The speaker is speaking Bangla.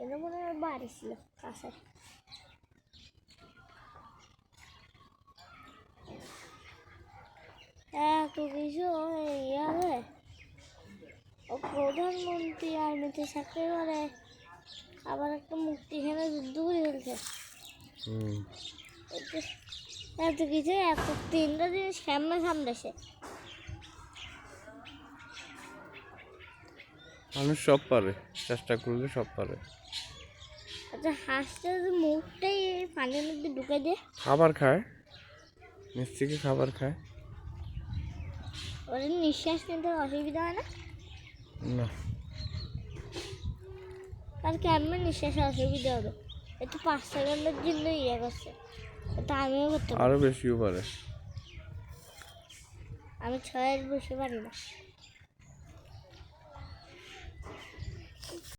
এটা মনে হয় বাড়ি ছিল কাছে। এত কিছু ইয়ারে ও প্রধানমন্ত্রী আর্মিতে চাকরি করে, আবার একটা মুক্তিখানে যুদ্ধ করে ফেলছে। এত কিছু, এত তিনটা জিনিস সামনে সামনেছে। মানুষ সব পারে, চেষ্টা করলে সব পারে। আচ্ছা, হাঁসটা মুখটাই পানির মধ্যে ঢুকে দিয়ে খাবার খায়, নিচ থেকে খাবার খায়। ওদের নিঃশ্বাস নিতে অসুবিধা হয় না? না। আর কেমন নিঃশ্বাসে অসুবিধা হবে? একটু 5 সেকেন্ডের জন্য ইয়ে করছে, এটা আমিও করতে পারি। আরো বেশিও পারে। আমি 6 এর বেশি পারি না।